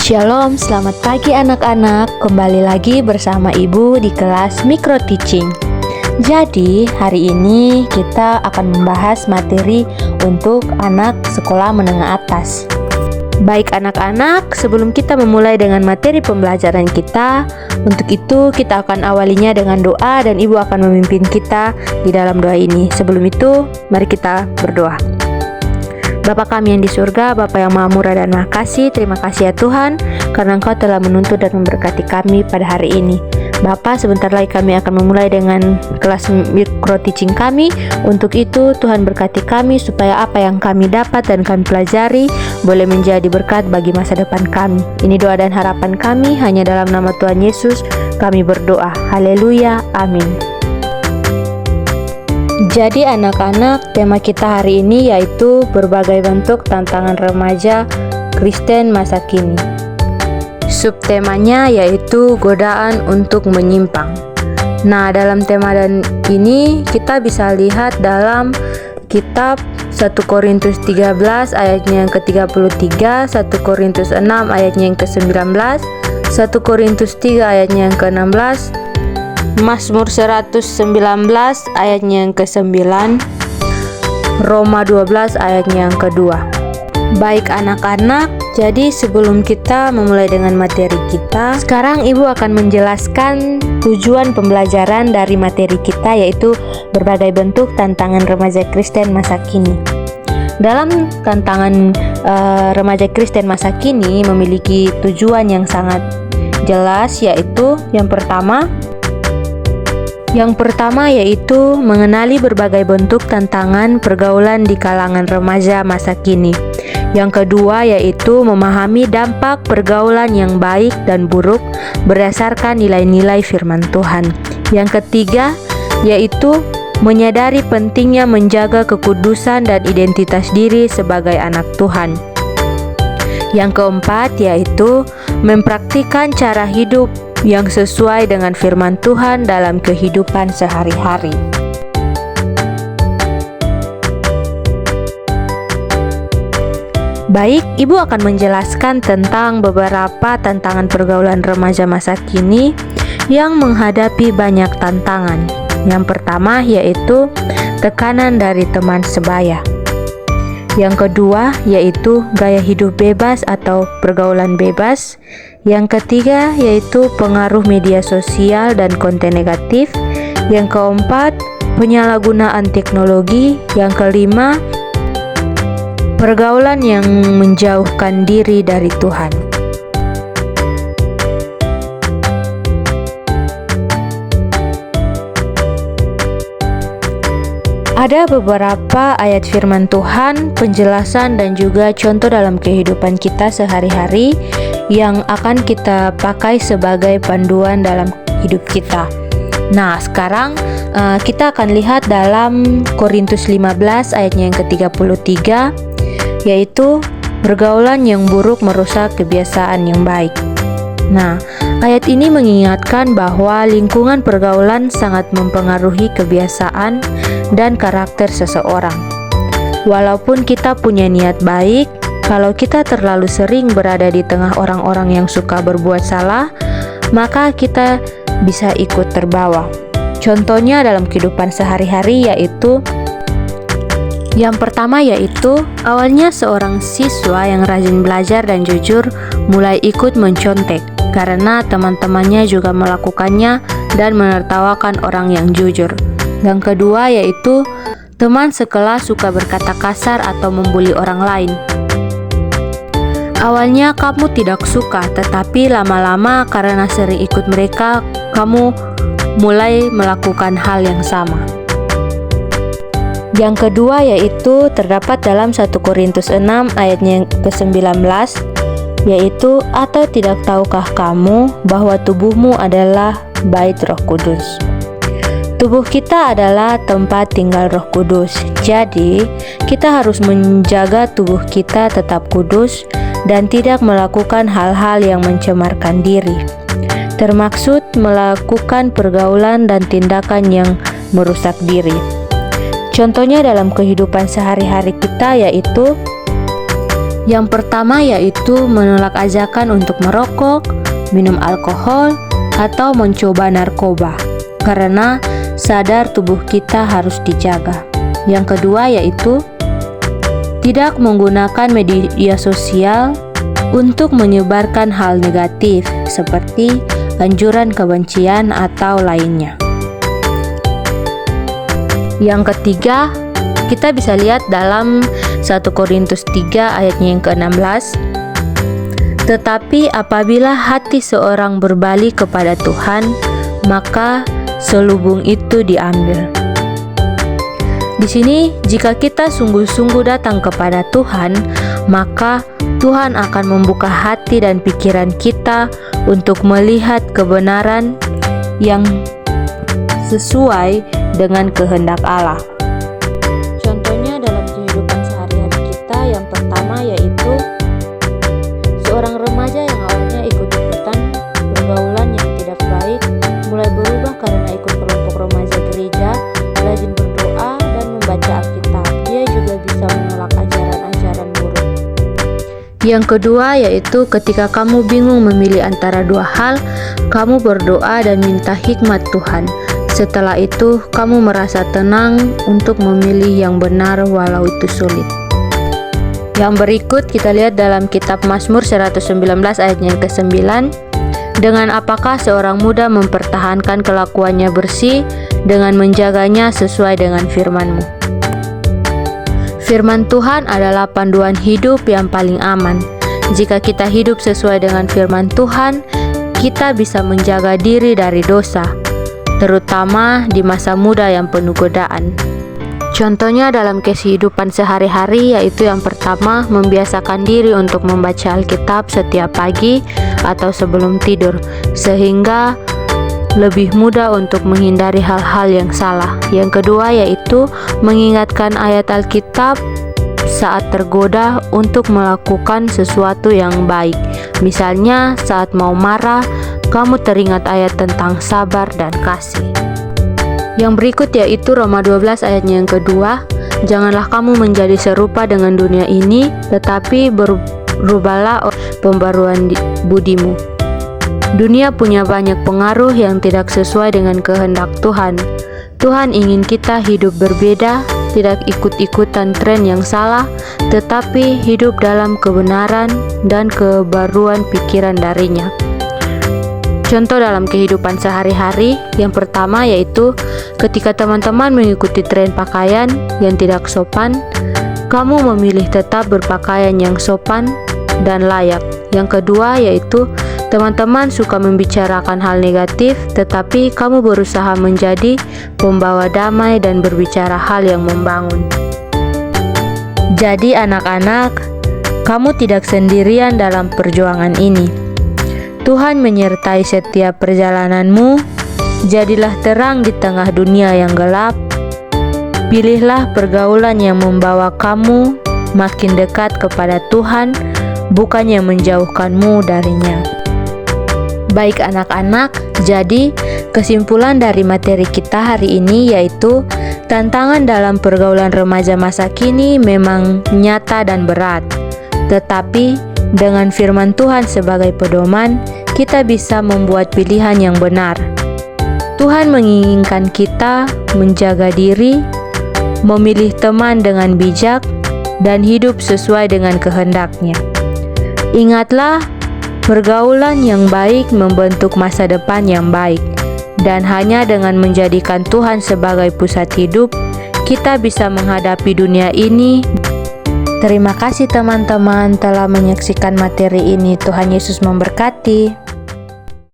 Shalom, selamat pagi anak-anak. Kembali lagi bersama Ibu di kelas Micro Teaching. Jadi, hari ini kita akan membahas materi untuk anak sekolah menengah atas. Baik anak-anak, sebelum kita memulai dengan materi pembelajaran kita, untuk itu kita akan awalinya dengan doa dan Ibu akan memimpin kita di dalam doa ini. Sebelum itu, mari kita berdoa. Bapa kami yang di surga, Bapa yang maha murah dan maha kasih, terima kasih ya Tuhan, karena Engkau telah menuntun dan memberkati kami pada hari ini. Bapa, sebentar lagi kami akan memulai dengan kelas micro teaching kami. Untuk itu, Tuhan berkati kami supaya apa yang kami dapat dan kami pelajari boleh menjadi berkat bagi masa depan kami. Ini doa dan harapan kami, hanya dalam nama Tuhan Yesus kami berdoa. Haleluya, amin. Jadi anak-anak, tema kita hari ini yaitu berbagai bentuk tantangan remaja Kristen masa kini. Subtemanya yaitu godaan untuk menyimpang. Nah, dalam tema dan ini kita bisa lihat dalam kitab 1 Korintus 13 ayatnya yang ke-33, 1 Korintus 6 ayatnya yang ke-19, 1 Korintus 3 ayatnya yang ke-16, Mazmur 119 ayatnya yang ke-9, Roma 12 ayatnya yang ke-2. Baik anak-anak, jadi sebelum kita memulai dengan materi kita, sekarang Ibu akan menjelaskan tujuan pembelajaran dari materi kita, yaitu berbagai bentuk tantangan remaja Kristen masa kini. Dalam tantangan remaja Kristen masa kini memiliki tujuan yang sangat jelas, yaitu yang pertama yaitu mengenali berbagai bentuk tantangan pergaulan di kalangan remaja masa kini. Yang kedua yaitu memahami dampak pergaulan yang baik dan buruk berdasarkan nilai-nilai firman Tuhan. Yang ketiga yaitu menyadari pentingnya menjaga kekudusan dan identitas diri sebagai anak Tuhan. Yang keempat yaitu mempraktikkan cara hidup yang sesuai dengan firman Tuhan dalam kehidupan sehari-hari. Baik, Ibu akan menjelaskan tentang beberapa tantangan pergaulan remaja masa kini yang menghadapi banyak tantangan. Yang pertama yaitu tekanan dari teman sebaya. Yang kedua yaitu gaya hidup bebas atau pergaulan bebas. Yang ketiga yaitu pengaruh media sosial dan konten negatif. Yang keempat, penyalahgunaan teknologi. Yang kelima, pergaulan yang menjauhkan diri dari Tuhan. Ada beberapa ayat firman Tuhan, penjelasan dan juga contoh dalam kehidupan kita sehari-hari yang akan kita pakai sebagai panduan dalam hidup kita. Nah, sekarang kita akan lihat dalam Korintus 15 ayatnya yang ke-33, yaitu pergaulan yang buruk merusak kebiasaan yang baik. Nah, ayat ini mengingatkan bahwa lingkungan pergaulan sangat mempengaruhi kebiasaan dan karakter seseorang. Walaupun kita punya niat baik, kalau kita terlalu sering berada di tengah orang-orang yang suka berbuat salah, maka kita bisa ikut terbawa. Contohnya dalam kehidupan sehari-hari yaitu yang pertama yaitu awalnya seorang siswa yang rajin belajar dan jujur mulai ikut mencontek karena teman-temannya juga melakukannya dan menertawakan orang yang jujur. Yang kedua yaitu teman sekelas suka berkata kasar atau membuli orang lain. Awalnya kamu tidak suka, tetapi lama-lama karena sering ikut mereka, kamu mulai melakukan hal yang sama. Yang kedua yaitu terdapat dalam 1 Korintus 6 ayatnya yang ke-19, yaitu atau tidak tahukah kamu bahwa tubuhmu adalah bait Roh Kudus. Tubuh kita adalah tempat tinggal Roh Kudus. Jadi, kita harus menjaga tubuh kita tetap kudus dan tidak melakukan hal-hal yang mencemarkan diri, termaksud melakukan pergaulan dan tindakan yang merusak diri. Contohnya dalam kehidupan sehari-hari kita yaitu Yang pertama yaitu menolak ajakan untuk merokok, minum alkohol, atau mencoba narkoba, karena sadar tubuh kita harus dijaga. Yang kedua yaitu tidak menggunakan media sosial untuk menyebarkan hal negatif seperti anjuran kebencian atau lainnya. Yang ketiga, kita bisa lihat dalam 1 Korintus 3 ayatnya yang ke-16. Tetapi apabila hati seorang berbalik kepada Tuhan, maka selubung itu diambil. Di sini, jika kita sungguh-sungguh datang kepada Tuhan, maka Tuhan akan membuka hati dan pikiran kita untuk melihat kebenaran yang sesuai dengan kehendak Allah. Contohnya dalam kehidupan sehari-hari kita, yang pertama yaitu seorang remaja yang awalnya ikut-ikutan pergaulan yang tidak baik, mulai berubah karena ikut kelompok remaja gereja, rajin berdoa dan membaca Alkitab. Dia juga bisa menolak ajaran-ajaran buruk. Yang kedua yaitu ketika kamu bingung memilih antara dua hal, kamu berdoa dan minta hikmat Tuhan. Setelah itu, kamu merasa tenang untuk memilih yang benar walau itu sulit. Yang berikut kita lihat dalam kitab Mazmur 119 ayatnya yang ke-9. Dengan apakah seorang muda mempertahankan kelakuannya bersih dengan menjaganya sesuai dengan firman-Mu. Firman Tuhan adalah panduan hidup yang paling aman. Jika kita hidup sesuai dengan firman Tuhan, kita bisa menjaga diri dari dosa, terutama di masa muda yang penuh godaan. Contohnya dalam kehidupan sehari-hari yaitu yang pertama, membiasakan diri untuk membaca Alkitab setiap pagi atau sebelum tidur, sehingga lebih mudah untuk menghindari hal-hal yang salah. Yang kedua yaitu mengingatkan ayat Alkitab saat tergoda untuk melakukan sesuatu yang baik. Misalnya saat mau marah, kamu teringat ayat tentang sabar dan kasih. Yang berikut yaitu Roma 12 ayatnya yang kedua. Janganlah kamu menjadi serupa dengan dunia ini, tetapi berubahlah pembaruan budimu. Dunia punya banyak pengaruh yang tidak sesuai dengan kehendak Tuhan. Tuhan ingin kita hidup berbeda, tidak ikut-ikutan tren yang salah, tetapi hidup dalam kebenaran dan kebaruan pikiran darinya. Contoh dalam kehidupan sehari-hari, yang pertama yaitu ketika teman-teman mengikuti tren pakaian yang tidak sopan, kamu memilih tetap berpakaian yang sopan dan layak. Yang kedua yaitu teman-teman suka membicarakan hal negatif, tetapi kamu berusaha menjadi pembawa damai dan berbicara hal yang membangun. Jadi anak-anak, kamu tidak sendirian dalam perjuangan ini. Tuhan menyertai setiap perjalananmu. Jadilah terang di tengah dunia yang gelap. Pilihlah pergaulan yang membawa kamu makin dekat kepada Tuhan, bukannya menjauhkanmu darinya. Baik anak-anak, jadi kesimpulan dari materi kita hari ini yaitu tantangan dalam pergaulan remaja masa kini memang nyata dan berat. Tetapi dengan firman Tuhan sebagai pedoman, kita bisa membuat pilihan yang benar. Tuhan menginginkan kita menjaga diri, memilih teman dengan bijak, dan hidup sesuai dengan kehendak-Nya. Ingatlah, pergaulan yang baik membentuk masa depan yang baik, dan hanya dengan menjadikan Tuhan sebagai pusat hidup, kita bisa menghadapi dunia ini. Terima kasih teman-teman telah menyaksikan materi ini. Tuhan Yesus memberkati.